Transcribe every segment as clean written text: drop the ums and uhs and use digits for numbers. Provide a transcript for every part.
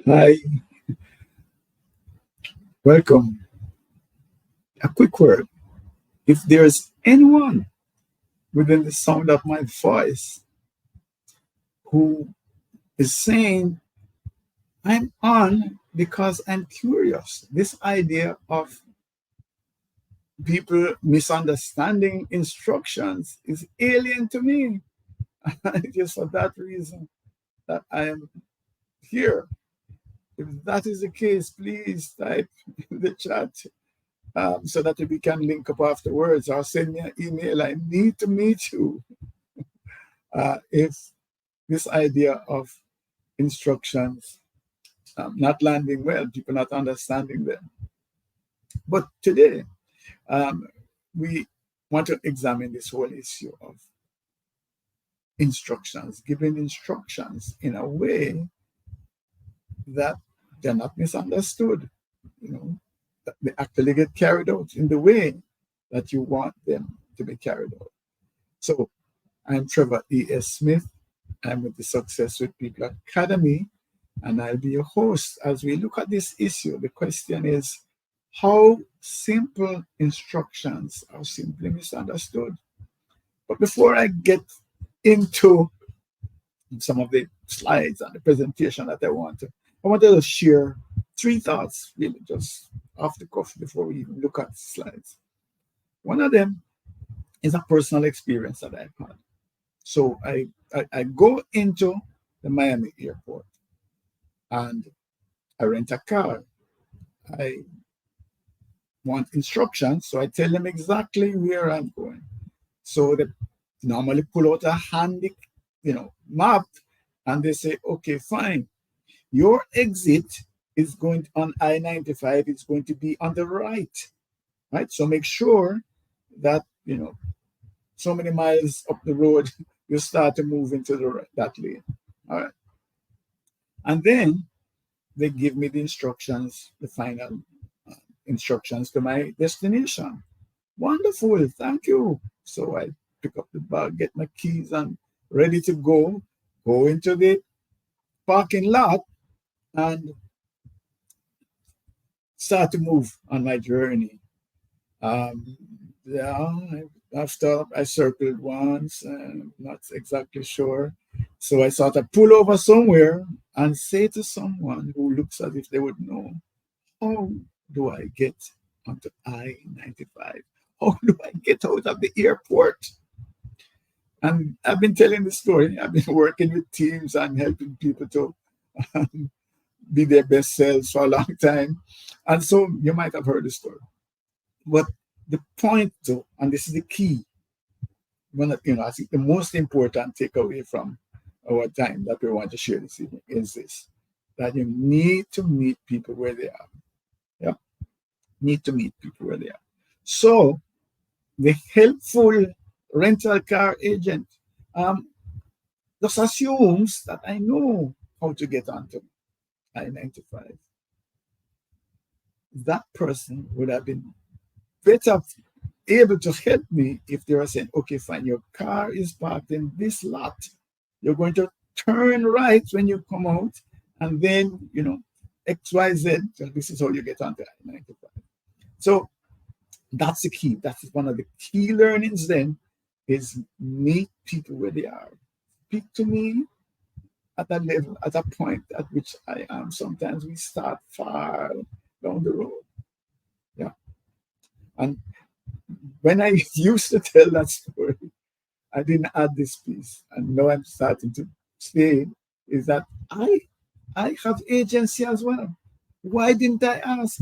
Hi, welcome. A quick word. If there's anyone within the sound of my voice who is saying, I'm on because I'm curious, this idea of people misunderstanding instructions is alien to me. It is for that reason that I am here. If that is the case, please type in the chat so that we can link up afterwards or send me an email. I need to meet you. If this idea of instructions not landing well, people not understanding them. But today, um, we want to examine this whole issue of instructions, giving instructions in a way that they're not misunderstood, you know, that they actually get carried out in the way that you want them to be carried out. So I'm Trevor E.S. Smith. I'm with the Success with People Academy, and I'll be your host as we look at this issue. The question is how simple instructions are simply misunderstood. But before I get into some of the slides and the presentation that I wanted to share three thoughts, really, just off the cuff before we even look at slides. One of them is a personal experience that I've had. So I go into the Miami airport and I rent a car. I want instructions, so I tell them exactly where I'm going. So they normally pull out a handy, map, and they say, "Okay, fine. Your exit is going on I-95. It's going to be on the right? So make sure that so many miles up the road, you start to move into that lane. All right, and then they give me the instructions, the final instructions to my destination. Wonderful, thank you. So I pick up the bag, get my keys, and ready to go into the parking lot and start to move on my journey. Um, yeah, after I circled once, not exactly sure. So I sort of pull over somewhere and say to someone who looks as if they would know, how do I get onto I-95? How do I get out of the airport? And I've been telling the story. I've been working with teams and helping people to be their best selves for a long time. And so you might have heard the story. But the point, though, and this is the key, I think the most important takeaway from our time that we want to share this evening is this, that you need to meet people where they are. Yeah, need to meet people where they are. So the helpful rental car agent just assumes that I know how to get onto I-95. That person would have been better able to help me if they were saying, okay, fine, your car is parked in this lot. You're going to turn right when you come out, and then, XYZ, so this is how you get onto I-95. So that's the key. That's one of the key learnings then, is meet people where they are. Speak to me at a level, at a point at which I am. Sometimes we start far down the road. Yeah. And when I used to tell that story, I didn't add this piece. And now I'm starting to say is that I have agency as well. Why didn't I ask?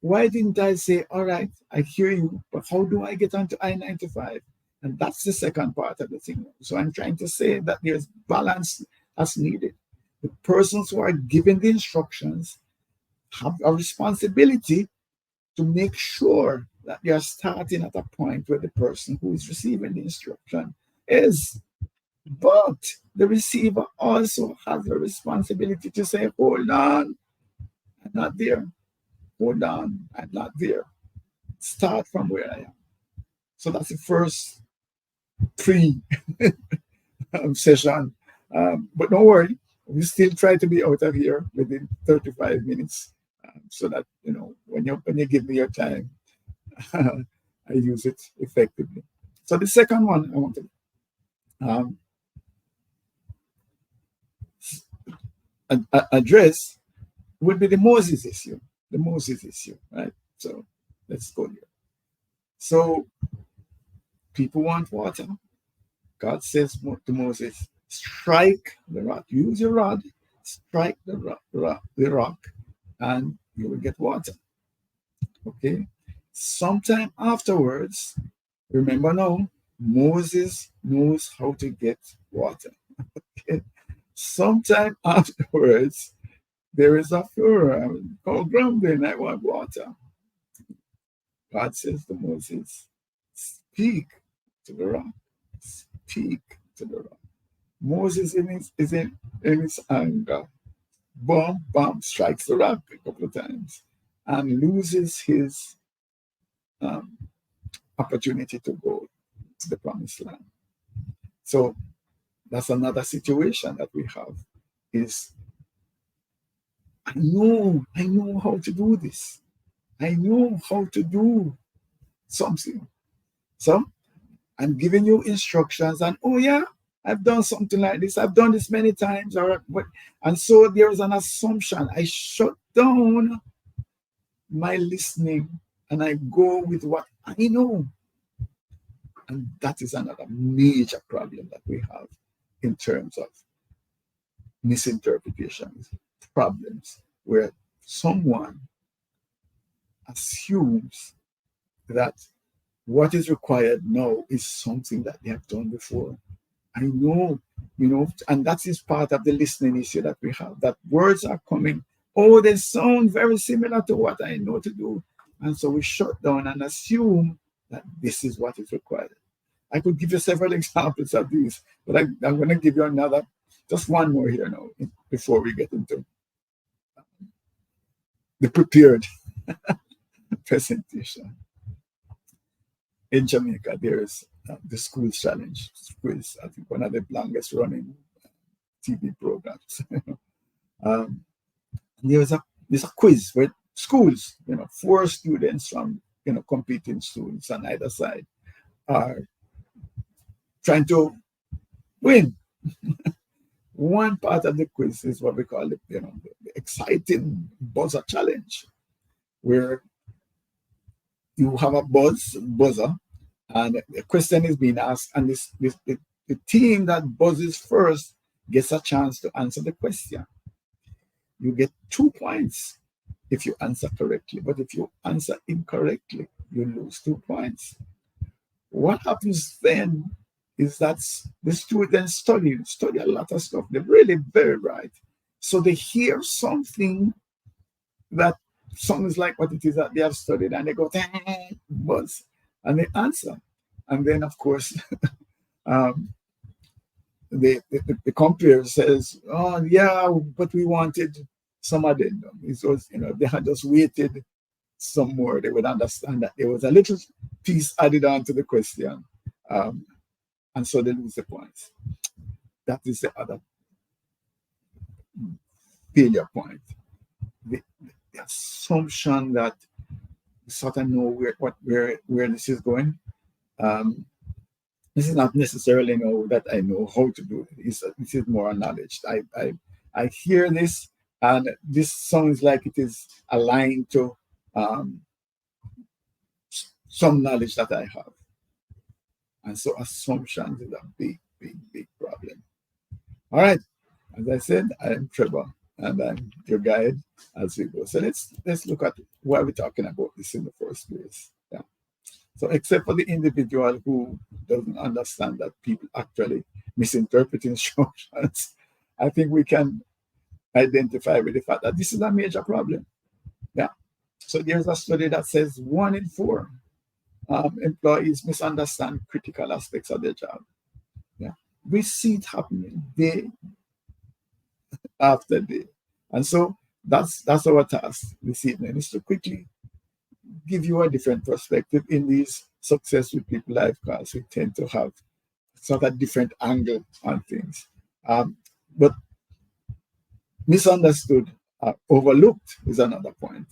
Why didn't I say, all right, I hear you, but how do I get onto I-95? And that's the second part of the thing. So I'm trying to say that there's balance that's needed. The persons who are giving the instructions have a responsibility to make sure that they are starting at a point where the person who is receiving the instruction is. But the receiver also has a responsibility to say, hold on, I'm not there. Hold on, I'm not there. Start from where I am. So that's the first pre session. But don't worry, We still try to be out of here within 35 minutes, so that when you give me your time, I use it effectively. So the second one I want to um, address would be the Moses issue. The Moses issue, right? So let's go here. So people want water. God says to Moses, strike the rock, use your rod, strike the rock, and you will get water. Okay. Sometime afterwards, remember now, Moses knows how to get water. Okay. Sometime afterwards, there is a Pharaoh called grumbling, I want water. God says to Moses, speak to the rock. Speak to the rock. Moses in his anger, boom, boom, strikes the rock a couple of times and loses his um, opportunity to go to the promised land. So that's another situation that we have is I know how to do this. I know how to do something. So I'm giving you instructions and oh yeah, I've done something like this. I've done this many times. And so there is an assumption. I shut down my listening and I go with what I know. And that is another major problem that we have in terms of misinterpretations, problems, where someone assumes that what is required now is something that they have done before. I know, and that is part of the listening issue that we have, that words are coming. Oh, they sound very similar to what I know to do. And so we shut down and assume that this is what is required. I could give you several examples of these, but I'm going to give you just one more here now, before we get into the prepared presentation. In Jamaica, there is the School Challenge. School is, I think, one of the longest running TV programs. There's a quiz where schools, 4 students from competing schools on either side are trying to win. One part of the quiz is what we call the exciting buzzer challenge, where you have a buzzer, and a question is being asked, and the team that buzzes first gets a chance to answer the question. You get 2 points if you answer correctly, but if you answer incorrectly, you lose 2 points. What happens then is that the students study a lot of stuff. They're really very bright. So they hear something that sounds like what it is that they have studied, and they go, buzz, and they answer. And then, of course, the computer says, oh, yeah, but we wanted some addendum. It was, they had just waited some more, they would understand that there was a little piece added on to the question. And so they lose the points. That is the other failure point. The assumption that you sort of know where this is going. This is not necessarily that I know how to do it. This is more knowledge. I hear this, and this sounds like it is aligned to some knowledge that I have. And so assumptions is a big, big, big problem. All right. As I said, I am Trevor, and I'm your guide as we go. So let's look at why we're talking about this in the first place. Yeah. So except for the individual who doesn't understand that people actually misinterpret instructions, I think we can identify with the fact that this is a major problem. Yeah. So there's a study that says 1 in 4 employees misunderstand critical aspects of their job. Yeah. We see it happening day after day. And so that's our task this evening, is to quickly give you a different perspective in these Success with People live calls. We tend to have sort of different angle on things. But Misunderstood, overlooked is another point.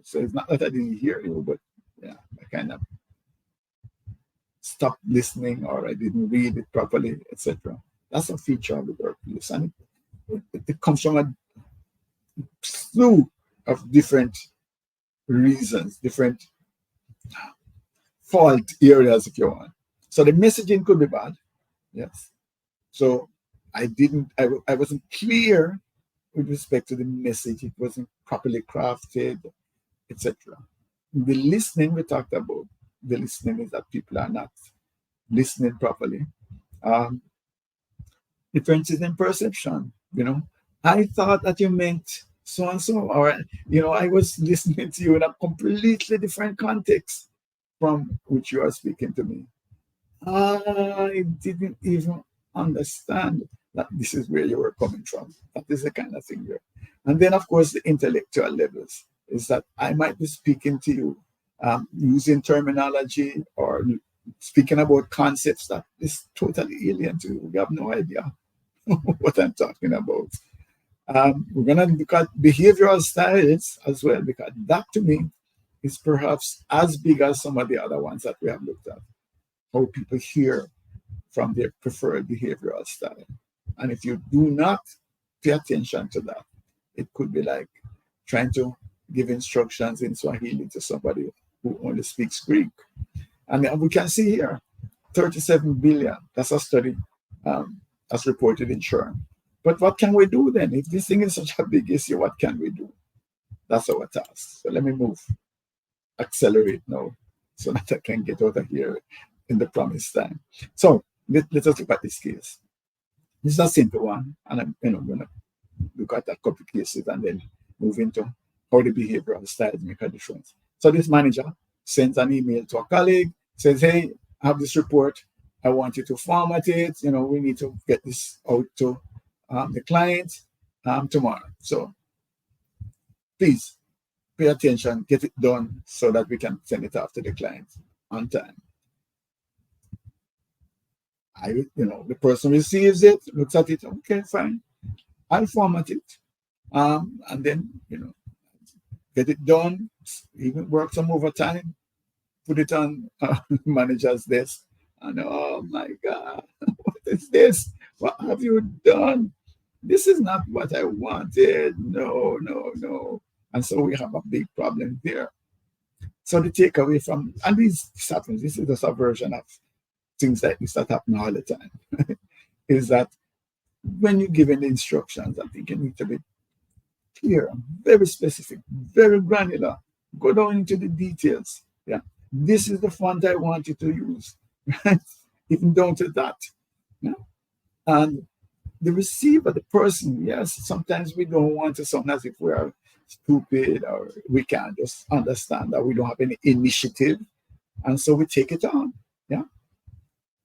So it's not that I didn't hear you, but yeah, I kind of stopped listening or I didn't read it properly, etc. That's a feature of the workplace, and it comes from a slew of different reasons, different fault areas, if you want. So the messaging could be bad, yes. So I wasn't clear with respect to the message. It wasn't properly crafted, etc. The listening we talked about, the listening is that people are not listening properly. Um, Differences in perception, I thought that you meant so and so, or I was listening to you in a completely different context from which you are speaking to me. I didn't even understand that this is where you were coming from. That is the kind of thing there. And then, of course, the intellectual levels is that I might be speaking to you using terminology or speaking about concepts that is totally alien to you. We have no idea what I'm talking about. We're going to look at behavioral styles as well, because that to me is perhaps as big as some of the other ones that we have looked at. How people hear from their preferred behavioral style. And if you do not pay attention to that, it could be like trying to give instructions in Swahili to somebody who only speaks Greek. And we can see here 37 billion. That's a study that's reported in SHRM. But what can we do then? If this thing is such a big issue, what can we do? That's our task. So let me accelerate now so that I can get out of here in the promised time. So let us look at this case. This is a simple one, and I'm going to look at a couple of cases and then move into how the behavioral styles make a difference. So this manager sends an email to a colleague, says, hey, I have this report. I want you to format it. We need to get this out to the client tomorrow. So please pay attention, get it done so that we can send it off to the client on time. The person receives it, looks at it, okay, fine. I'll format it. And then, get it done, even work some overtime, put it on manager's desk. And oh my God, what is this? What have you done? This is not what I wanted. No, no, no. And so we have a big problem there. So the takeaway from, and this happens, this is just a version of things like this that happen all the time, is that when you're given the instructions, I think you need to be clear, very specific, very granular. Go down into the details. Yeah, this is the font I want you to use, right? Even down to that. Yeah? And the receiver, the person, yes, sometimes we don't want to sound as if we are stupid or we can't just understand that we don't have any initiative. And so we take it on. Yeah.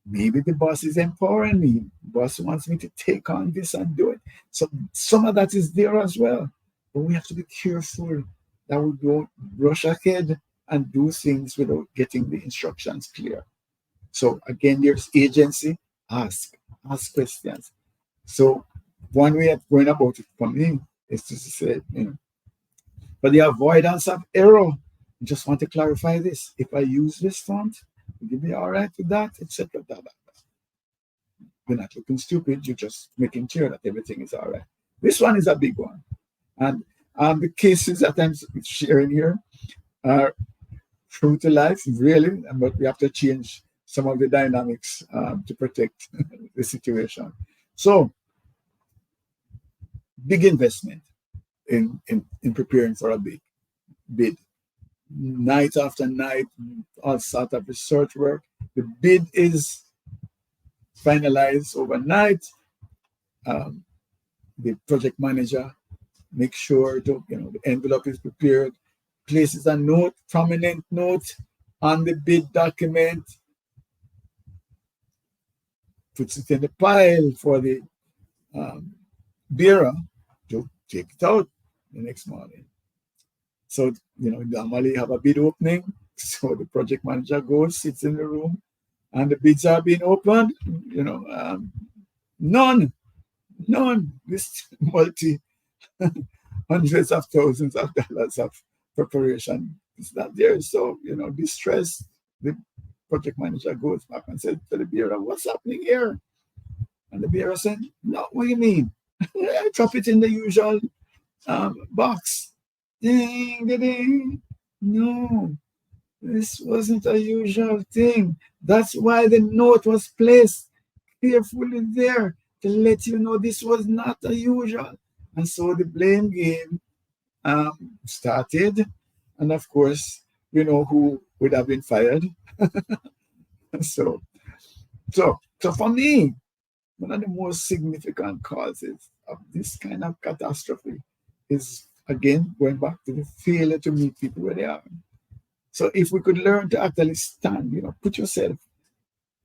Maybe the boss is empowering me. The boss wants me to take on this and do it. So some of that is there as well. But we have to be careful that we don't rush ahead and do things without getting the instructions clear. So again, there's agency. Ask questions. So one way of going about it for me is to say, for the avoidance of error, I just want to clarify this. If I use this font, will you be all right with that, etc. You're not looking stupid. You're just making sure that everything is all right. This one is a big one. And the cases that I'm sharing here are true to life, really, but we have to change some of the dynamics to protect the situation. So, big investment in preparing for a big bid. Night after night, all sort of research work. The bid is finalized overnight. The project manager makes sure the envelope is prepared, places a note, prominent note on the bid document, puts it in the pile for the bearer to take it out the next morning. So, normally you have a bid opening. So the project manager goes, sits in the room, and the bids are being opened. None. This hundreds of thousands of dollars of preparation. It's not there. So, distressed, the project manager goes back and says to the bearer, "What's happening here?" And the bearer said, "No, what do you mean? I drop it in the usual box." Ding, ding, ding. No, this wasn't a usual thing. That's why the note was placed carefully there to let you know this was not a usual. And so the blame game started. And of course, you know who would have been fired. So, so for me, one of the most significant causes of this kind of catastrophe is, again, going back to the failure to meet people where they are. So if we could learn to actually stand, put yourself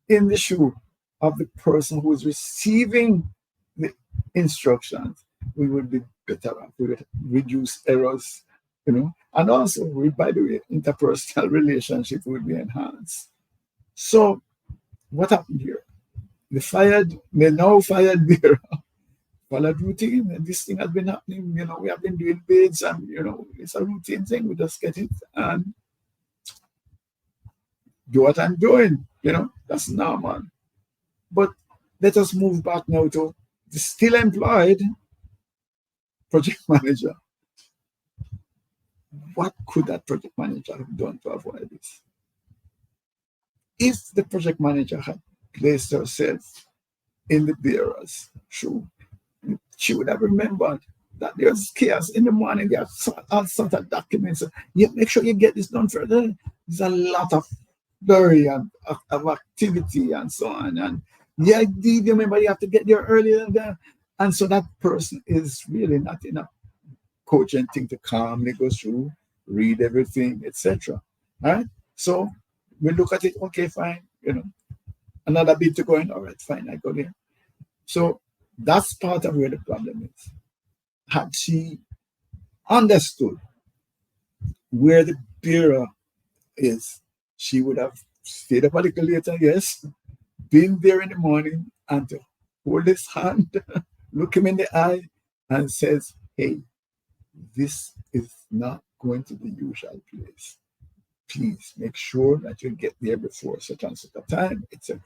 in the shoe of the person who is receiving the instructions, we would be better off. We would reduce errors, and also, by the way, interpersonal relationship would be enhanced. So what happened here? The now fired bearer followed routine, and this thing has been happening. We have been doing bids, and it's a routine thing. We just get it and do what I'm doing. That's normal. But let us move back now to the still employed project manager. What could that project manager have done to avoid this? If the project manager had placed herself in the bearer's shoe, she would have remembered that there's chaos in the morning. There are all sorts of documents. You make sure you get this done further. There's a lot of flurry of activity and so on. And yeah, you remember you have to get there earlier than that. And so that person is really not in a cogent thing to calmly go through, read everything, etc. All right. So we look at it. Okay, fine. Another bit to go in. All right, fine. I go there. So that's part of where the problem is. Had she understood where the bearer is, she would have stayed up a little later, yes, been there in the morning and to hold his hand, look him in the eye, and says, "Hey, this is not going to the usual place. Please make sure that you get there before such and such a time," etc.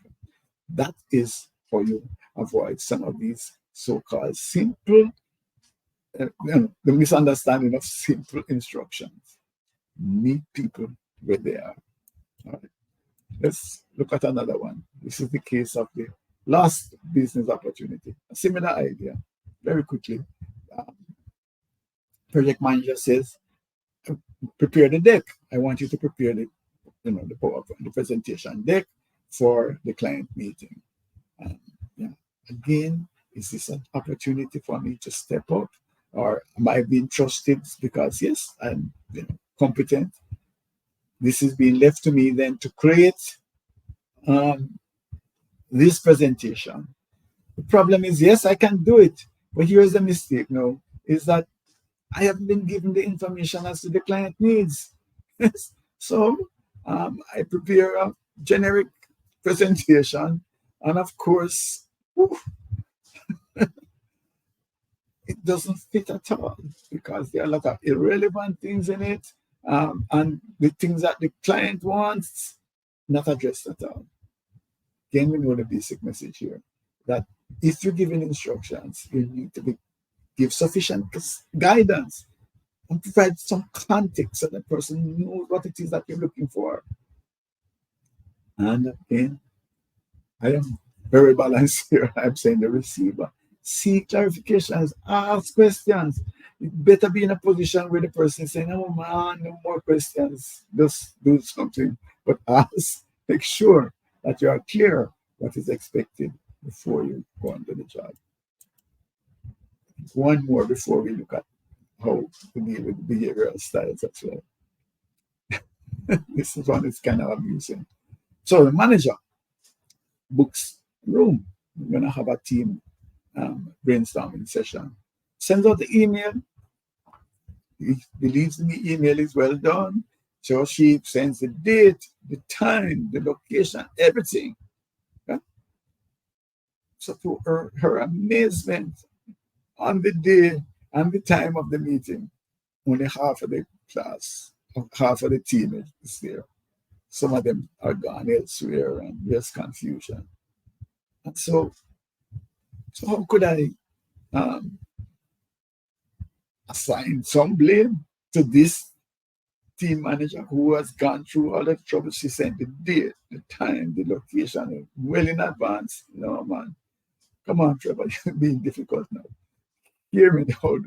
That is how you avoid some of these so-called simple, the misunderstanding of simple instructions. Meet people where they are. All right. Let's look at another one. This is the case of the last business opportunity. A similar idea. Very quickly, project manager says, "Prepare the deck. I want you to prepare the PowerPoint, the presentation deck for the client meeting." Yeah. Again, is this an opportunity for me to step up, or am I being trusted because yes, I'm competent? This is being left to me then to create this presentation. The problem is, yes, I can do it, but here's the mistake now, is that I haven't been given the information as to the client needs. So I prepare a generic presentation, and of course, it doesn't fit at all because there are a lot of irrelevant things in it, and the things that the client wants not addressed at all. Again, we know the basic message here that if you're giving instructions, you need to give sufficient guidance and provide some context so the person knows what it is that you're looking for. And again, I am very balanced here. I'm saying the receiver. Seek clarifications, ask questions. You better be in a position where the person is saying, "Oh man, no more questions. Just do something." But ask, make sure that you are clear what is expected before you go on to the job. One more before we look at how to deal with behavioral styles as well. This one is kind of amusing. So the manager books room. We're going to have a team brainstorming session. Sends out the email. He believes the email is well done. So she sends the date, the time, the location, everything. Yeah? So to her amazement, on the day And the time of the meeting, only half of the class, or half of the team is there. Some of them are gone elsewhere, and there's confusion. And so how could I um, assign some blame to this team manager who has gone through all the trouble? She sent the date, the time, the location well in advance. No, man. Come on, Trevor, you're being difficult now. Hear me out.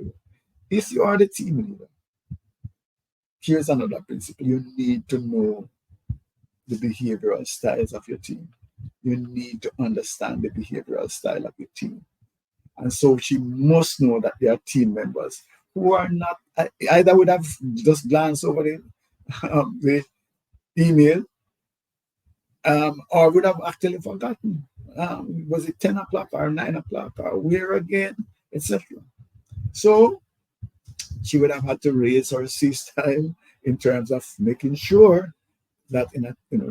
If you are the team leader, here's another principle. You need to know the behavioral styles of your team. You need to understand the behavioral style of your team. And so she must know that there are team members who are not, either would have just glanced over the email, or would have actually forgotten. Was it 10 o'clock or 9 o'clock or where again, etc. So she would have had to raise her C style in terms of making sure that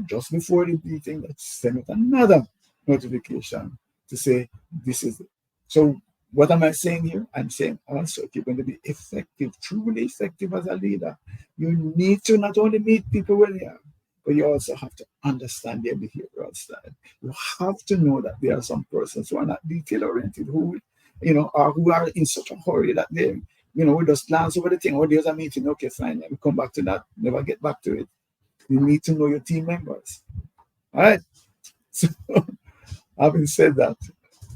just before the meeting, let's send out another notification to say this is it. So what am I saying here? I'm saying also, if you're going to be effective, truly effective as a leader, you need to not only meet people where they are, but you also have to understand their behavioral style. You have to know that there are some persons who are not detail oriented, or who are in such a hurry that they, we just glance over the thing. Oh, there's a meeting. Okay, fine. Let me come back to that. Never get back to it. You need to know your team members. All right. So, having said that,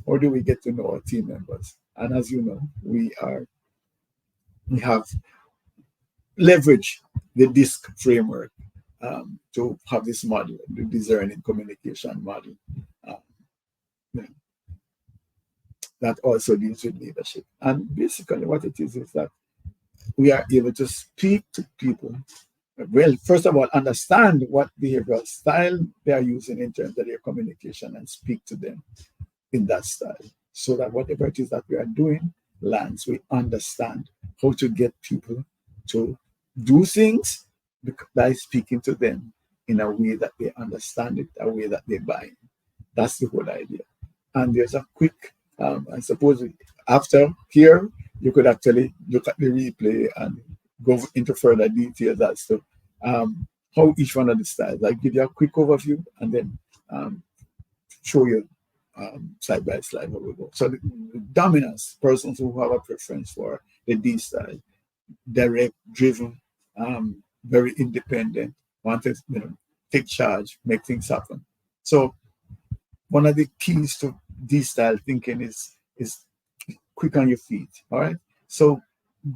how do we get to know our team members? And as you know, we have leveraged the DISC framework to have this model, the discerning communication model, um, that also deals with leadership. And basically, what it is that we are able to speak to people. Well, first of all, understand what behavioral style they are using in terms of their communication and speak to them in that style, so that whatever it is that we are doing lands. We understand how to get people to do things by speaking to them in a way that they understand it, a way that they buy it. That's the whole idea. And there's a quick, I suppose, after here, you could actually look at the replay and go into further details as to how each one of the styles. I'll give you a quick overview and then show you side by slide how we go. So the dominance, persons who have a preference for the D style, direct, driven, very independent, want to take charge, make things happen. So one of the keys to D style thinking is quick on your feet. All right. So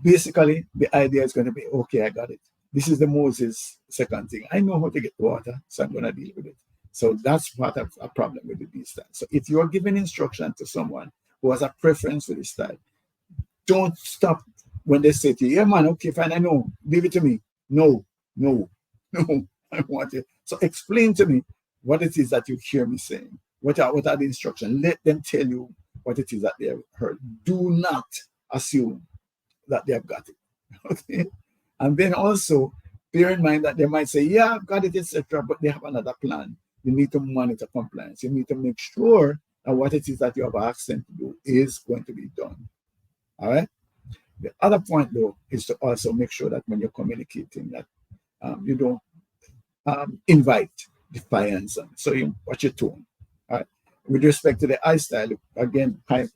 basically, the idea is going to be, okay, I got it. This is the Moses second thing. I know how to get water, so I'm going to deal with it. So that's part of a problem with the D style. So if you are giving instruction to someone who has a preference for this style, don't stop when they say to you, yeah, man, okay, fine, I know, give it to me. No, no, no, I want it. So explain to me what it is that you hear me saying. What are the instructions? Let them tell you what it is that they have heard. Do not assume that they have got it. Okay. And then also bear in mind that they might say, yeah, I've got it, etc., but they have another plan. You need to monitor compliance. You need to make sure that what it is that you have asked them to do is going to be done. All right. The other point, though, is to also make sure that when you're communicating, that you don't invite defiance. So you watch your tone. All right. With respect to the I style, again, I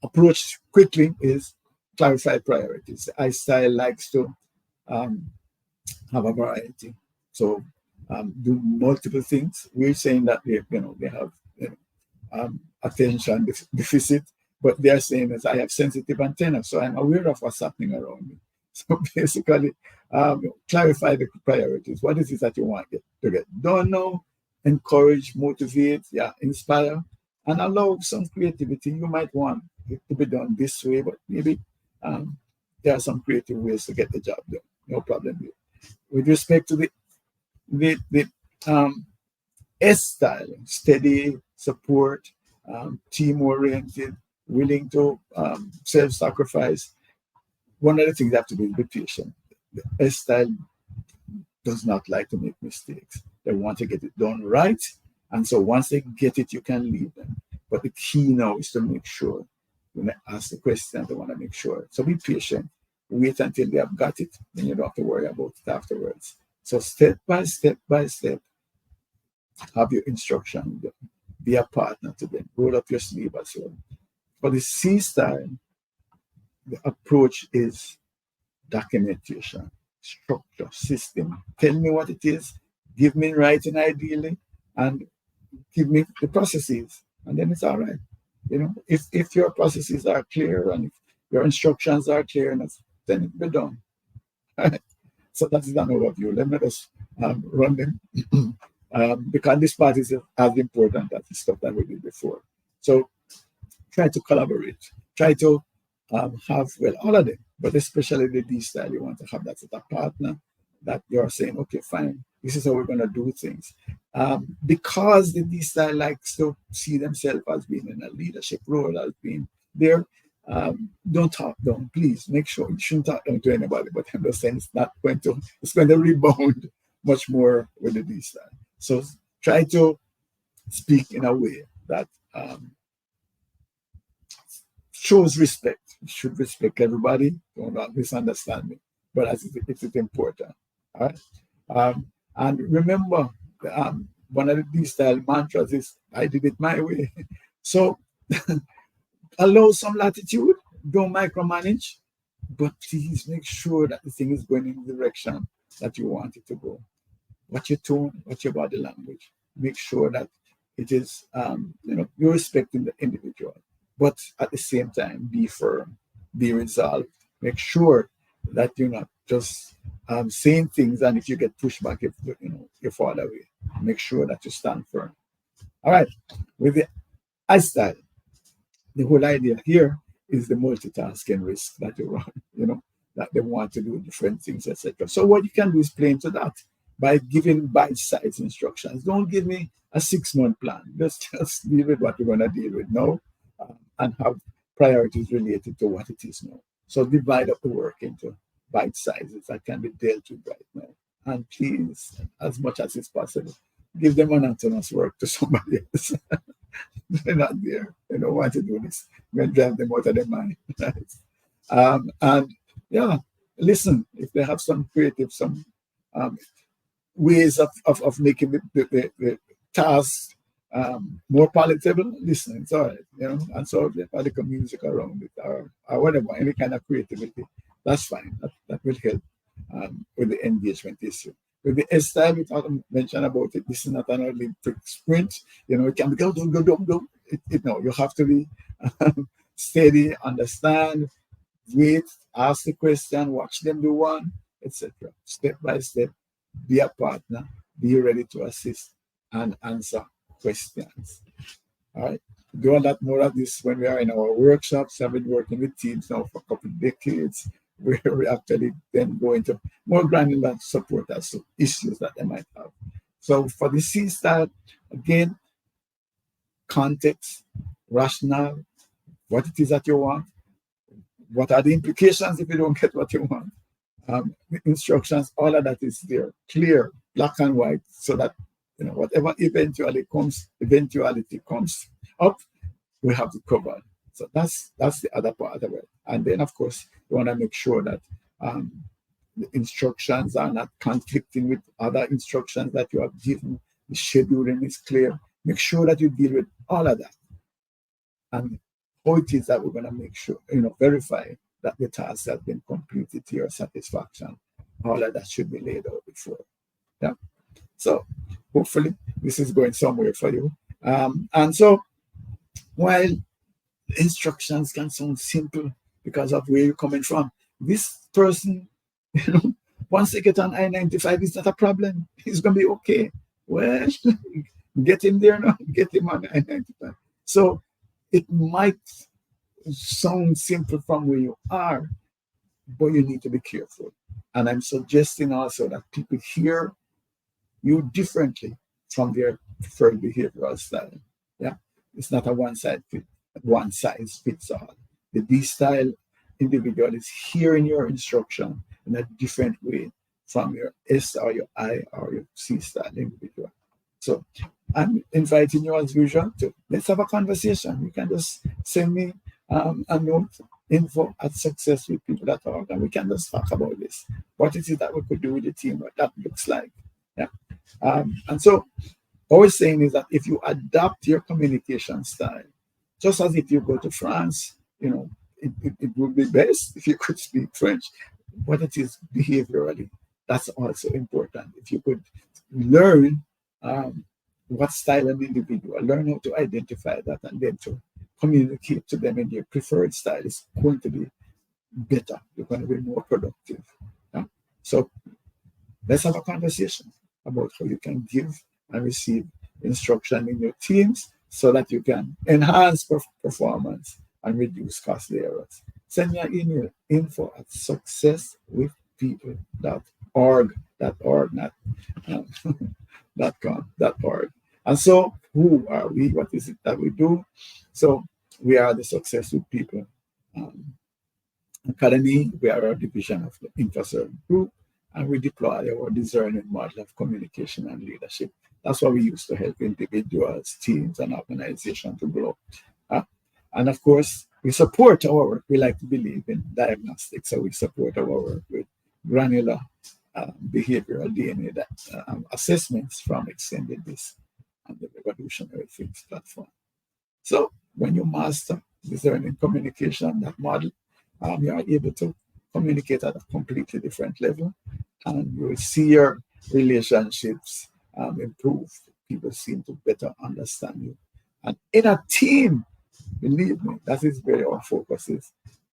approach quickly is clarify priorities. The I style likes to have a variety. So do multiple things. We're saying that they have attention deficit, but they're saying that I have sensitive antenna, so I'm aware of what's happening around me. So basically, clarify the priorities. What is it that you want to get done now? Encourage, motivate, inspire, and allow some creativity. You might want it to be done this way, but maybe there are some creative ways to get the job done. No problem here. With respect to the S style, steady, support, team-oriented, willing to self-sacrifice. One of the things you have to be patient. The S style does not like to make mistakes. They want to get it done right. And so once they get it, you can leave them. But the key now is to make sure When they ask the question, they want to make sure. So be patient. Wait until they have got it, then you don't have to worry about it afterwards. So step by step, have your instruction. Be a partner to them. Roll up your sleeve as well. For the C style, the approach is documentation, structure, system. Tell me what it is, give me writing ideally, and give me the processes, and then it's all right. If your processes are clear and if your instructions are clear, then it'll be done. So that is an overview. Let me just run them because this part is as important as the stuff that we did before. So try to collaborate. Try to have, well, all of them, but especially the D style, you want to have that with a partner that you're saying, okay, fine, this is how we're going to do things. Because the D style likes to see themselves as being in a leadership role, as being there, don't talk down, please. Make sure you shouldn't talk down to anybody, but I'm just saying it's going to rebound much more with the D style. So try to speak in a way that shows respect. You should respect everybody. Do not misunderstand me. But it is important. All right. And remember, one of these style mantras is I did it my way. So allow some latitude, don't micromanage, but please make sure that the thing is going in the direction that you want it to go. Watch your tone, watch your body language. Make sure that it is, you're respecting the individual. But at the same time, be firm, be resolved. Make sure that you're not just saying things, and if you get pushed back, you fall away. Make sure that you stand firm. All right. With the I style, the whole idea here is the multitasking risk that you run, that they want to do different things, etc. So what you can do is play into that by giving bite-sized instructions. Don't give me a 6-month plan. Just deal with what you're going to deal with now and have priorities related to what it is now. So divide up the work into bite sizes that can be dealt with right now. And please, as much as it's possible, give them monotonous work to somebody else. They're not there. They don't want to do this. We're going to drive them out of their mind. Right? And yeah, listen, if they have some creative, some ways of making the task more palatable, listen, it's all right, and so if they have the music around it or whatever, any kind of creativity, that's fine. That will help with the engagement issue. With the S style, we mentioned about it. This is not an Olympic sprint. It can be go. No, you have to be steady, understand, wait, ask the question, watch them do one, etc. Step by step, be a partner, be ready to assist and answer questions. All right. Do a lot more of this when we are in our workshops. I've been working with teams now for a couple of decades, where we actually then go into more granular support as to issues that they might have. So for the C style, again, context, rationale, what it is that you want, what are the implications if you don't get what you want, the instructions, all of that is there, clear, black and white, so that whatever eventuality comes up, we have to cover. So that's the other part of it. And then, of course, you want to make sure that the instructions are not conflicting with other instructions that you have given. The scheduling is clear. Make sure that you deal with all of that. And how it is that we're going to make sure, verify that the task has been completed to your satisfaction. All of that should be laid out before. Yeah. So hopefully this is going somewhere for you. And so while the instructions can sound simple because of where you're coming from, this person, once they get on I-95, it's not a problem. He's going to be okay. Well, get him there now. Get him on I-95. So it might sound simple from where you are, but you need to be careful. And I'm suggesting also that people hear you differently from their preferred behavioral style. Yeah, it's not a one size fits all. The D style individual is hearing your instruction in a different way from your S or your I or your C style individual. So I'm inviting you as usual to let's have a conversation. You can just send me and note info at successwithpeople.org, and we can just talk about this. What is it that we could do with the team? What that looks like. Yeah. And so what we're saying is that if you adapt your communication style, just as if you go to France, it would be best if you could speak French, but it is behaviorally. That's also important. If you could learn what style an individual, learn how to identify that, and then to communicate to them in your preferred style is going to be better. You're going to be more productive. Yeah? So let's have a conversation about how you can give and receive instruction in your teams so that you can enhance performance and reduce costly errors. Send me an email, info at successwithpeople.org, not .com, .org. And so, who are we? What is it that we do? So, we are the Success with People Academy. We are a division of the InfoServe Group, and we deploy our discerning model of communication and leadership. That's what we use to help individuals, teams, and organizations to grow. And of course, we support our work. We like to believe in diagnostics, so we support our work with granular behavioral DNA assessments from Extended This and the Revolutionary Things platform. So when you master discerning communication, that model, you are able to communicate at a completely different level, and you will see your relationships improve. People seem to better understand you. And in a team, believe me, that is where our focus is.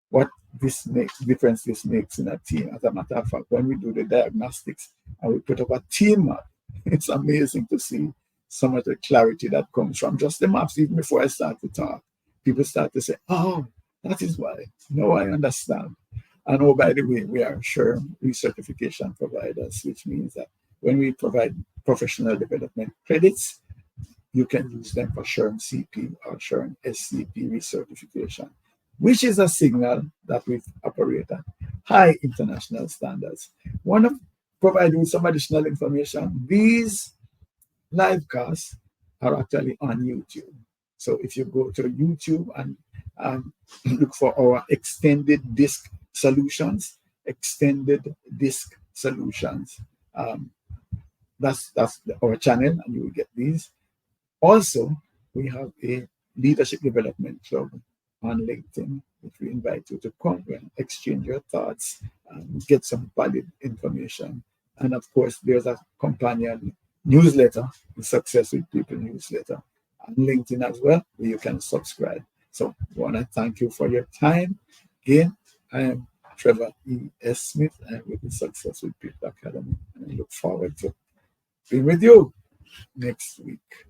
What difference this makes in a team. As a matter of fact, when we do the diagnostics and we put up a team map, it's amazing to see some of the clarity that comes from just the maps. Even before I start to talk, people start to say, oh, that is why. Now I understand. And oh, by the way, we are SHRM recertification providers, which means that when we provide professional development credits, you can use them for SHRM CP or SHRM SCP recertification, which is a signal that we operate at high international standards. Want to provide you some additional information? These live casts are actually on YouTube. So if you go to YouTube and look for our extended disk solutions, that's our channel, and you will get these. Also, we have a leadership development club on LinkedIn, which we invite you to come and exchange your thoughts and get some valid information. And of course, there's a companion newsletter, the Success with People newsletter, on LinkedIn as well, where you can subscribe. So I want to thank you for your time. Again, I am Trevor E.S. Smith. I'm with the Success with People Academy, and I look forward to being with you next week.